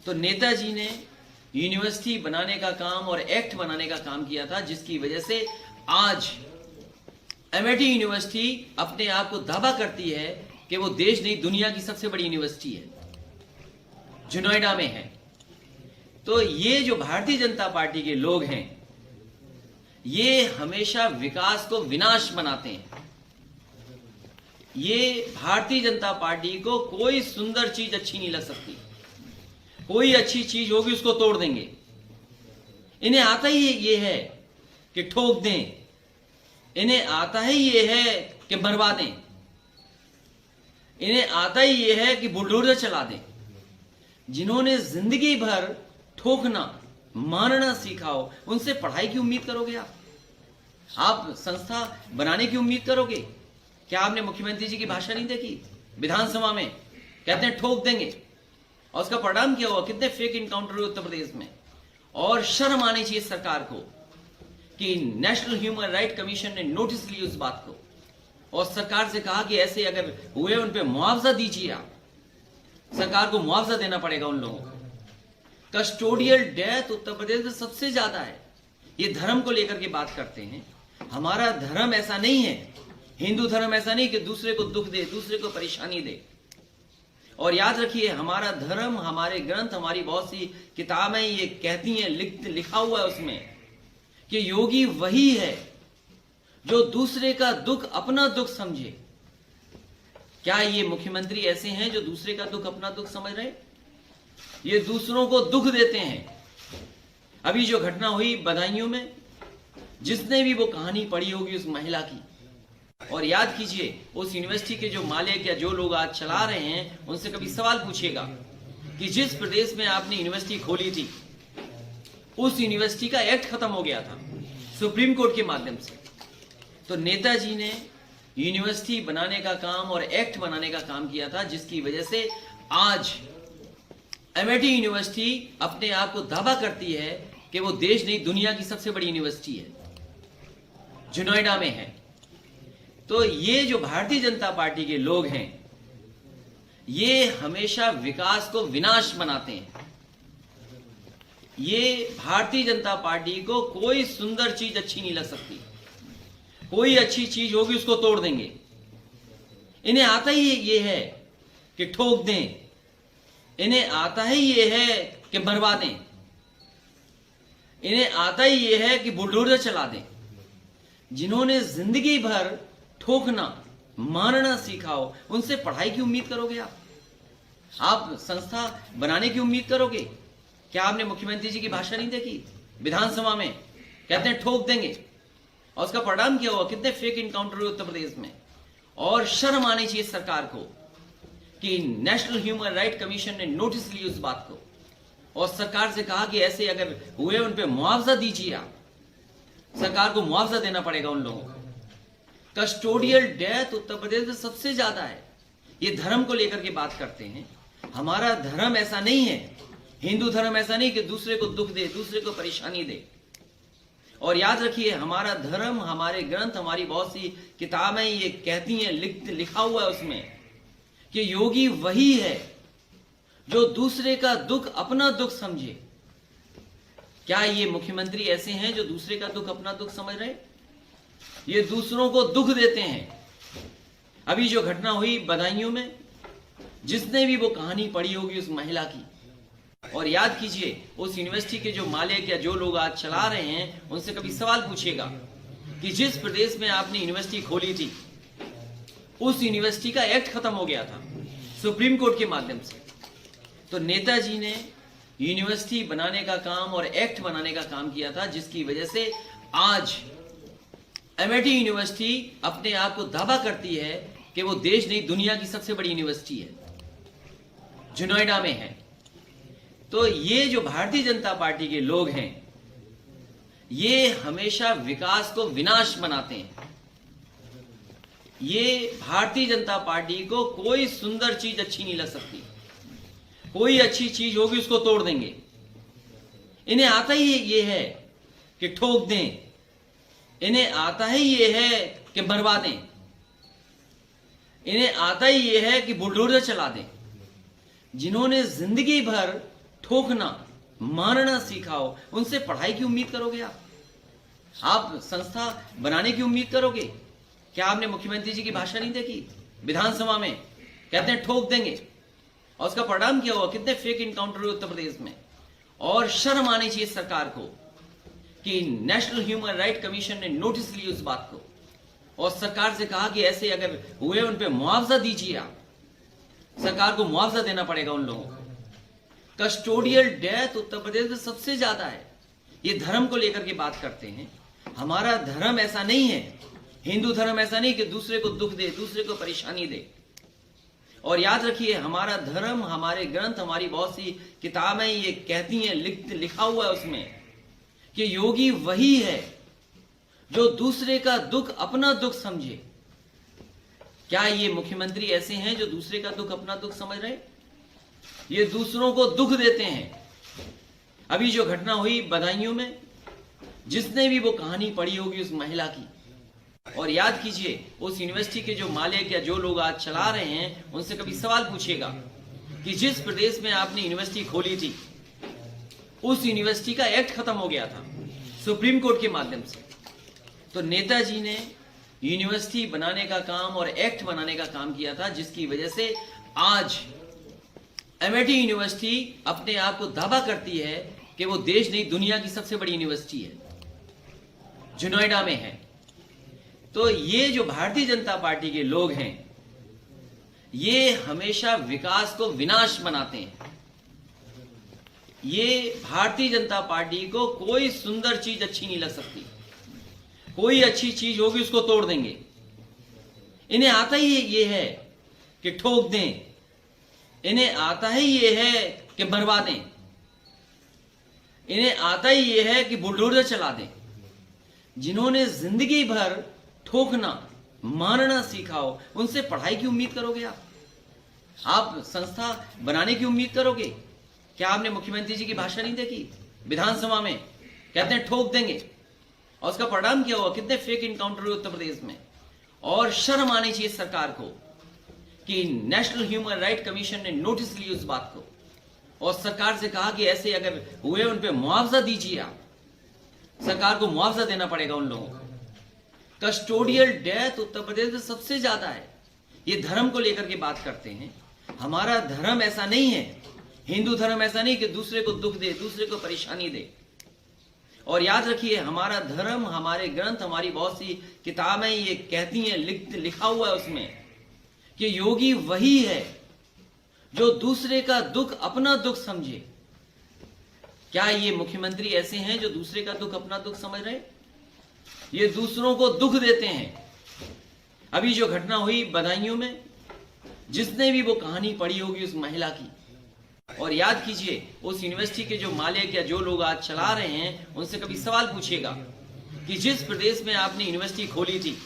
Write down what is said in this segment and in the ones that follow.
तो नेताजी ने यूनिवर्सिटी बनाने का काम और एक्ट बनाने का काम किया था, जिसकी वजह से आज एमआईटी यूनिवर्सिटी अपने आप को दावा करती है कि वो देश नहीं दुनिया की सबसे बड़ी यूनिवर्सिटी है, जो नोएडा में है। तो ये जो भारतीय जनता पार्टी के लोग हैं, ये हमेशा विकास को विनाश बनाते हैं। ये भारतीय जनता पार्टी को कोई सुंदर चीज अच्छी नहीं लग सकती, कोई अच्छी चीज होगी उसको तोड़ देंगे। इन्हें आता ही ये है कि ठोक दें, इन्हें आता ही ये है कि मरवा दें, इन्हें आता ही ये है कि बुलडोजर चला दें। जिन्होंने जिंदगी भर ठोकना मारना सीखा हो, उनसे पढ़ाई की उम्मीद करोगे आप संस्था बनाने की उम्मीद करोगे? क्या आपने मुख्यमंत्री जी की भाषा नहीं देखी विधानसभा में? कहते हैं ठोक देंगे, और उसका परिणाम क्या हुआ? कितने फेक इनकाउंटर हुए उत्तर प्रदेश में। और शर्म आनी चाहिए सरकार को कि नेशनल ह्यूमन राइट कमीशन ने नोटिस लिया उस बात को, और सरकार से कहा कि ऐसे अगर हुए उन पे मुआवजा दीजिए। आप सरकार को मुआवजा देना पड़ेगा उन लोगों को। कस्टोडियल डेथ उत्तर प्रदेश में सबसे ज्यादा है। ये धर्म को लेकर के बात करते हैं। हमारा धर्म ऐसा नहीं है, हिंदू धर्म ऐसा नहीं कि दूसरे को दुख दे, दूसरे को परेशानी दे। और याद रखिए, हमारा धर्म, हमारे ग्रंथ, हमारी बहुत सी किताबें ये कहती हैं, लिखा हुआ है उसमें कि योगी वही है जो दूसरे का दुख अपना दुख समझे। क्या ये मुख्यमंत्री ऐसे हैं जो दूसरे का दुख अपना दुख समझ रहे? ये दूसरों को दुख देते हैं। अभी जो घटना हुई बदायूं में, जिसने भी वो कहानी पढ़ी होगी उस महिला की, और याद कीजिए उस यूनिवर्सिटी के जो मालिक या जो लोग आज चला रहे हैं, उनसे कभी सवाल पूछिएगा कि जिस प्रदेश में आपने यूनिवर्सिटी खोली थी, उस यूनिवर्सिटी का एक्ट खत्म हो गया था सुप्रीम कोर्ट के माध्यम से। तो नेताजी ने यूनिवर्सिटी बनाने का काम और एक्ट बनाने का काम किया था, जिसकी वजह से आज एमआईटी यूनिवर्सिटी अपने आप को दावा करती है कि वो देश नहीं दुनिया की सबसे बड़ी यूनिवर्सिटी है, जो नोएडा में है। तो ये जो भारतीय जनता पार्टी के लोग हैं, ये हमेशा विकास को विनाश बनाते हैं। ये भारतीय जनता पार्टी को कोई सुंदर चीज अच्छी नहीं लग सकती, कोई अच्छी चीज होगी उसको तोड़ देंगे। इन्हें आता ही ये है कि ठोक दें, इन्हें आता ही ये है कि मरवा दें, इन्हें आता ही ये है कि बुलडोजर चला दें। जिन्होंने जिंदगी भर ठोकना मारना सीखा हो, उनसे पढ़ाई की उम्मीद करोगे आप संस्था बनाने की उम्मीद करोगे? क्या आपने मुख्यमंत्री जी की भाषा नहीं देखी विधानसभा में? कहते हैं ठोक देंगे, और उसका परिणाम क्या हुआ? कितने फेक इनकाउंटर हुए उत्तर प्रदेश में। और शर्म आनी चाहिए सरकार को कि नेशनल ह्यूमन राइट कमीशन ने नोटिस लिया उस बात को, और सरकार से कहा कि ऐसे अगर हुए उन पे मुआवजा दीजिए। आप सरकार को मुआवजा देना पड़ेगा उन लोगों को। कस्टोडियल डेथ उत्तर प्रदेश में सबसे ज्यादा है। ये धर्म को लेकर के बात करते हैं। हमारा धर्म ऐसा नहीं है, हिंदू धर्म ऐसा नहीं कि दूसरे को दुख दे, दूसरे को परेशानी दे। और याद रखिए, हमारा धर्म, हमारे ग्रंथ, हमारी बहुत सी किताबें ये कहती हैं, लिखा हुआ है उसमें कि योगी वही है जो दूसरे का दुख अपना दुख समझे। क्या ये मुख्यमंत्री ऐसे हैं जो दूसरे का दुख अपना दुख समझ रहे? ये दूसरों को दुख देते हैं। अभी जो घटना हुई बदायूं में, जिसने भी वो कहानी पढ़ी होगी उस महिला की, और याद कीजिए उस यूनिवर्सिटी के जो मालिक या जो लोग आज चला रहे हैं, उनसे कभी सवाल पूछिएगा कि जिस प्रदेश में आपने यूनिवर्सिटी खोली थी, उस यूनिवर्सिटी का एक्ट खत्म हो गया था सुप्रीम कोर्ट के माध्यम से। तो नेताजी ने यूनिवर्सिटी बनाने का काम और एक्ट बनाने का काम किया था, जिसकी वजह से आज एमआईटी यूनिवर्सिटी अपने आप को दावा करती है कि वो देश नहीं दुनिया की सबसे बड़ी यूनिवर्सिटी है, जो नोएडा में है। तो ये जो भारतीय जनता पार्टी के लोग हैं, ये हमेशा विकास को विनाश बनाते हैं। ये भारतीय जनता पार्टी को कोई सुंदर चीज अच्छी नहीं लग सकती, कोई अच्छी चीज होगी उसको तोड़ देंगे। इन्हें आता ही ये है कि ठोक दें, इन्हें आता ही ये है कि मरवा दें, इन्हें आता ही ये है कि बुलडोजर चला दें। जिन्होंने जिंदगी भर ठोकना मारना सिखाओ, उनसे पढ़ाई की उम्मीद करोगे आप संस्था बनाने की उम्मीद करोगे? क्या आपने मुख्यमंत्री जी की भाषा नहीं देखी विधानसभा में? कहते हैं ठोक देंगे, और उसका परिणाम क्या हुआ? कितने फेक इनकाउंटर हुए उत्तर प्रदेश में। और शर्म आनी चाहिए सरकार को कि नेशनल ह्यूमन राइट कमीशन ने नोटिस ली उस बात को, और सरकार से कहा कि ऐसे अगर हुए उन पे मुआवजा दीजिए। आप सरकार को मुआवजा देना पड़ेगा उन लोगों को। कस्टोडियल डेथ उत्तर प्रदेश में सबसे ज्यादा है। ये धर्म को लेकर के बात करते हैं। हमारा धर्म ऐसा नहीं है, हिंदू धर्म ऐसा नहीं कि दूसरे को दुख दे, दूसरे को परेशानी दे। और याद रखिए, हमारा धर्म, हमारे ग्रंथ, हमारी बहुत सी किताबें ये कहती हैं, लिखा हुआ है उसमें कि योगी वही है जो दूसरे का दुख अपना दुख समझे। क्या ये मुख्यमंत्री ऐसे हैं जो दूसरे का दुख अपना दुख समझ रहे? ये दूसरों को दुख देते हैं। अभी जो घटना हुई बदायूं में, जिसने भी वो कहानी पढ़ी होगी उस महिला की, और याद कीजिए उस यूनिवर्सिटी के जो मालिक या जो लोग आज चला रहे हैं, उनसे कभी सवाल पूछिएगा कि जिस प्रदेश में आपने यूनिवर्सिटी खोली थी, उस यूनिवर्सिटी का एक्ट खत्म हो गया था सुप्रीम कोर्ट के माध्यम से। तो नेताजी ने यूनिवर्सिटी बनाने का काम और एक्ट बनाने का काम किया था, जिसकी वजह से आज एमआईटी यूनिवर्सिटी अपने आप को दावा करती है कि वो देश नहीं दुनिया की सबसे बड़ी यूनिवर्सिटी है, जो नोएडा में है। तो ये जो भारतीय जनता पार्टी के लोग हैं, ये हमेशा विकास को विनाश बनाते हैं। ये भारतीय जनता पार्टी को कोई सुंदर चीज अच्छी नहीं लग सकती, कोई अच्छी चीज होगी उसको तोड़ देंगे। इन्हें आता ही ये है कि ठोक दें, इन्हें आता ही ये है कि मरवा दें, इन्हें आता ही ये है कि बुलडोजर चला दें। जिन्होंने जिंदगी भर ठोकना मारना सिखाओ, उनसे पढ़ाई की उम्मीद करोगे आप संस्था बनाने की उम्मीद करोगे? क्या आपने मुख्यमंत्री जी की भाषा नहीं देखी विधानसभा में? कहते हैं ठोक देंगे, और उसका परिणाम क्या हुआ? कितने फेक इनकाउंटर हुए उत्तर प्रदेश में। और शर्म आनी चाहिए सरकार को कि नेशनल ह्यूमन राइट कमीशन ने नोटिस ली उस बात को, और सरकार से कहा कि ऐसे अगर हुए उन पे मुआवजा दीजिए। आप सरकार को मुआवजा देना पड़ेगा उन लोगों को। कस्टोडियल डेथ उत्तर प्रदेश में सबसे ज्यादा है। ये धर्म को लेकर के बात करते हैं। हमारा धर्म ऐसा नहीं है, हिंदू धर्म ऐसा नहीं कि दूसरे को दुख दे, दूसरे को परेशानी दे। और याद रखिए, हमारा धर्म, हमारे ग्रंथ, हमारी बहुत सी किताबें ये कहती हैं, लिखा हुआ है उसमें कि योगी वही है जो दूसरे का दुख अपना दुख समझे। क्या ये मुख्यमंत्री ऐसे हैं जो दूसरे का दुख अपना दुख समझ रहे? ये दूसरों को दुख देते हैं। अभी जो घटना हुई बदायूं में, जिसने भी वो कहानी पढ़ी होगी उस महिला की, और याद कीजिए उस यूनिवर्सिटी के जो मालिक या जो लोग आज चला रहे हैं, उनसे कभी सवाल पूछिएगा कि जिस प्रदेश में आपने यूनिवर्सिटी खोली थी,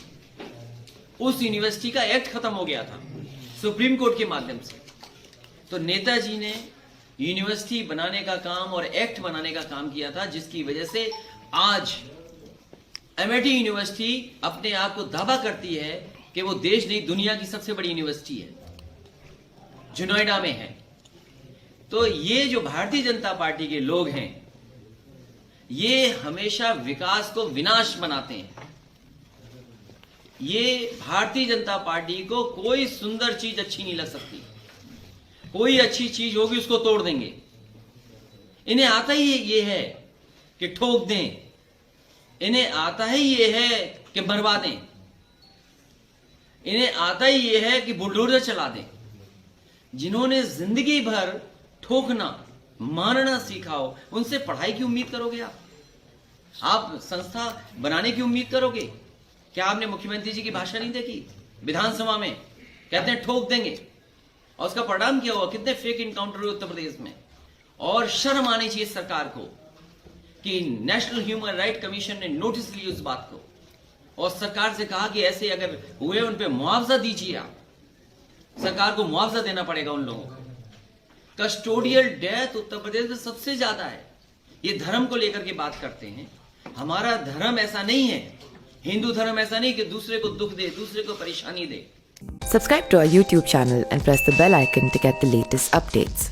उस यूनिवर्सिटी का एक्ट खत्म हो गया था सुप्रीम कोर्ट के माध्यम से। तो नेताजी ने यूनिवर्सिटी बनाने का काम और एक्ट बनाने का काम किया था, जिसकी वजह से आज एमआईटी यूनिवर्सिटी अपने आप को दावा करती है कि वो देश नहीं दुनिया की सबसे बड़ी यूनिवर्सिटी है, जो नोएडा में है। तो ये जो भारतीय जनता पार्टी के लोग हैं, ये हमेशा विकास को विनाश बनाते हैं। ये भारतीय जनता पार्टी को कोई सुंदर चीज अच्छी नहीं लग सकती, कोई अच्छी चीज होगी उसको तोड़ देंगे। इन्हें आता ही ये है कि ठोक दें, इन्हें आता ही ये है कि मरवा दें, इन्हें आता ही ये है कि बुलडोजर चला दें। जिन्होंने जिंदगी भर ठोकना मारना सिखाओ, उनसे पढ़ाई की उम्मीद करोगे आप संस्था बनाने की उम्मीद करोगे? क्या आपने मुख्यमंत्री जी की भाषा नहीं देखी विधानसभा में? कहते हैं ठोक देंगे, और उसका परिणाम क्या हुआ? कितने फेक इनकाउंटर हुए उत्तर प्रदेश में। और शर्म आनी चाहिए सरकार को कि नेशनल ह्यूमन राइट कमीशन ने नोटिस ली उस बात को, और सरकार से कहा कि ऐसे अगर हुए उन पे मुआवजा दीजिए। आप सरकार को मुआवजा देना पड़ेगा उन लोगों को। कस्टोडियल डेथ उत्तर प्रदेश में सबसे ज्यादा है। ये धर्म को लेकर के बात करते हैं। हमारा धर्म ऐसा नहीं है, हिंदू धर्म ऐसा नहीं कि दूसरे को दुख दे, दूसरे को परेशानी दे। Subscribe to our YouTube channel and press the bell icon to get the latest updates.